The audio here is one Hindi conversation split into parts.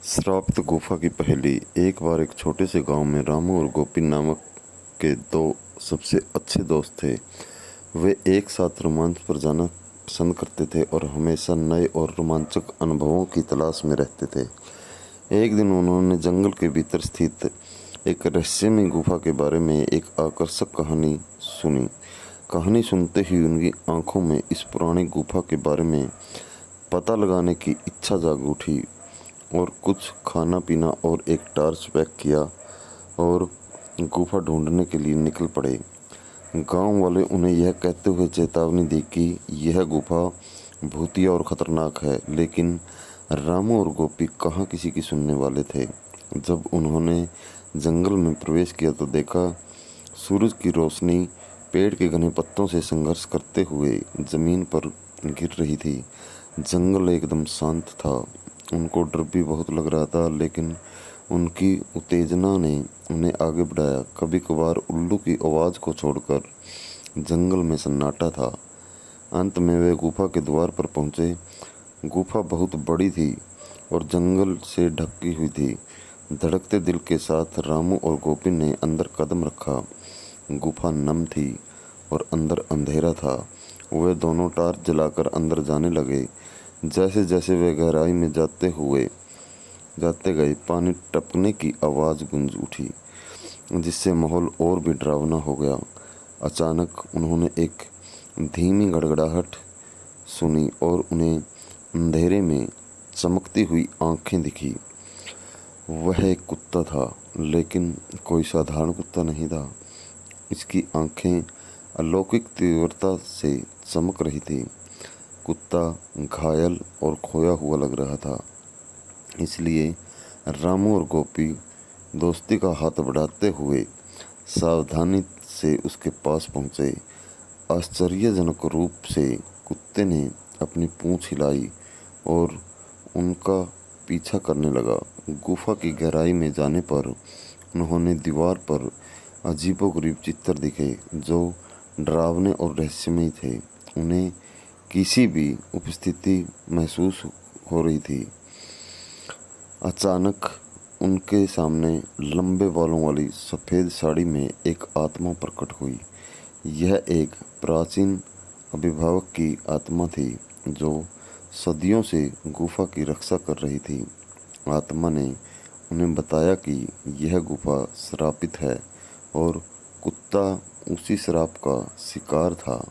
श्रापित गुफा की पहेली। एक बार एक छोटे से गांव में रामू और गोपी नामक के दो सबसे अच्छे दोस्त थे। वे एक साथ रोमांच पर जाना पसंद करते थे और हमेशा नए और रोमांचक अनुभवों की तलाश में रहते थे। एक दिन उन्होंने जंगल के भीतर स्थित एक रहस्यमय गुफा के बारे में एक आकर्षक कहानी सुनी। कहानी सुनते ही उनकी आंखों में इस पुरानी गुफा के बारे में पता लगाने की इच्छा जाग उठी और कुछ खाना पीना और एक टॉर्च पैक किया और गुफा ढूंढने के लिए निकल पड़े। गांव वाले उन्हें यह कहते हुए चेतावनी दी कि यह गुफा भूतिया और ख़तरनाक है, लेकिन रामू और गोपी कहाँ किसी की सुनने वाले थे। जब उन्होंने जंगल में प्रवेश किया तो देखा सूरज की रोशनी पेड़ के घने पत्तों से संघर्ष करते हुए ज़मीन पर गिर रही थी। जंगल एकदम शांत था। उनको डर भी बहुत लग रहा था, लेकिन उनकी उत्तेजना ने उन्हें आगे बढ़ाया। कभी कभार उल्लू की आवाज़ को छोड़कर जंगल में सन्नाटा था। अंत में वे गुफा के द्वार पर पहुंचे। गुफा बहुत बड़ी थी और जंगल से ढकी हुई थी। धड़कते दिल के साथ रामू और गोपी ने अंदर कदम रखा। गुफा नम थी और अंदर अंधेरा था। वे दोनों टॉर्च जलाकर अंदर जाने लगे। जैसे जैसे वे गहराई में जाते गए, पानी टपकने की आवाज़ गूंज उठी, जिससे माहौल और भी डरावना हो गया। अचानक उन्होंने एक धीमी गड़गड़ाहट सुनी और उन्हें अंधेरे में चमकती हुई आंखें दिखी। वह एक कुत्ता था, लेकिन कोई साधारण कुत्ता नहीं था। इसकी आंखें अलौकिक तीव्रता से चमक रही थी। कुत्ता घायल और खोया हुआ लग रहा था, इसलिए रामू और गोपी दोस्ती का हाथ बढ़ाते हुए सावधानी से उसके पास पहुंचे। आश्चर्यजनक रूप से कुत्ते ने अपनी पूंछ हिलाई और उनका पीछा करने लगा। गुफा की गहराई में जाने पर उन्होंने दीवार पर अजीबोगरीब चित्र दिखे, जो डरावने और रहस्यमय थे। उन्हें किसी भी उपस्थिति महसूस हो रही थी। अचानक उनके सामने लंबे बालों वाली सफ़ेद साड़ी में एक आत्मा प्रकट हुई। यह एक प्राचीन अभिभावक की आत्मा थी, जो सदियों से गुफा की रक्षा कर रही थी। आत्मा ने उन्हें बताया कि यह गुफा श्रापित है और कुत्ता उसी श्राप का शिकार था।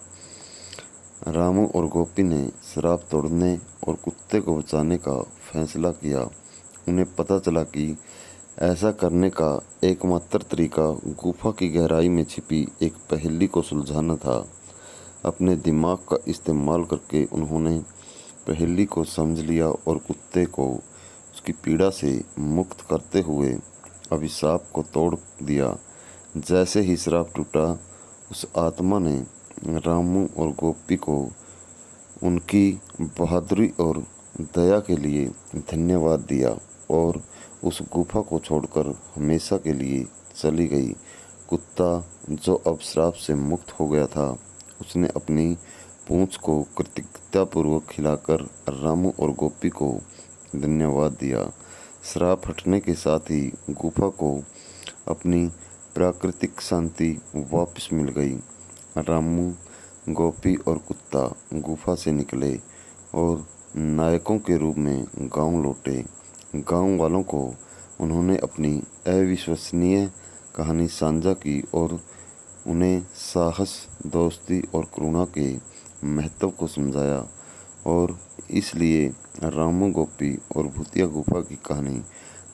रामू और गोपी ने श्राप तोड़ने और कुत्ते को बचाने का फैसला किया। उन्हें पता चला कि ऐसा करने का एकमात्र तरीका गुफा की गहराई में छिपी एक पहेली को सुलझाना था। अपने दिमाग का इस्तेमाल करके उन्होंने पहेली को समझ लिया और कुत्ते को उसकी पीड़ा से मुक्त करते हुए अभिशाप को तोड़ दिया। जैसे ही श्राप टूटा, उस आत्मा ने रामू और गोपी को उनकी बहादुरी और दया के लिए धन्यवाद दिया और उस गुफा को छोड़कर हमेशा के लिए चली गई। कुत्ता, जो अब श्राप से मुक्त हो गया था, उसने अपनी पूंछ को कृतज्ञतापूर्वक खिलाकर रामू और गोपी को धन्यवाद दिया। श्राप हटने के साथ ही गुफा को अपनी प्राकृतिक शांति वापस मिल गई। रामू, गोपी और कुत्ता गुफा से निकले और नायकों के रूप में गांव लौटे। गांव वालों को उन्होंने अपनी अविश्वसनीय कहानी साझा की और उन्हें साहस, दोस्ती और करुणा के महत्व को समझाया, और इसलिए रामू, गोपी और भूतिया गुफा की कहानी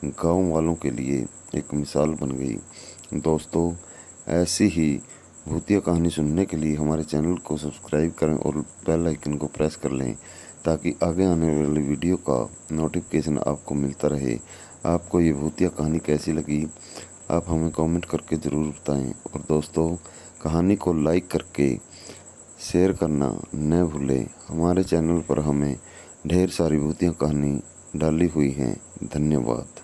गांव वालों के लिए एक मिसाल बन गई। दोस्तों, ऐसी ही भूतिया कहानी सुनने के लिए हमारे चैनल को सब्सक्राइब करें और बेल आइकन को प्रेस कर लें, ताकि आगे आने वाली वीडियो का नोटिफिकेशन आपको मिलता रहे। आपको ये भूतिया कहानी कैसी लगी, आप हमें कमेंट करके ज़रूर बताएं। और दोस्तों, कहानी को लाइक करके शेयर करना न भूलें। हमारे चैनल पर हमें ढेर सारी भूतिया कहानी डाली हुई हैं। धन्यवाद।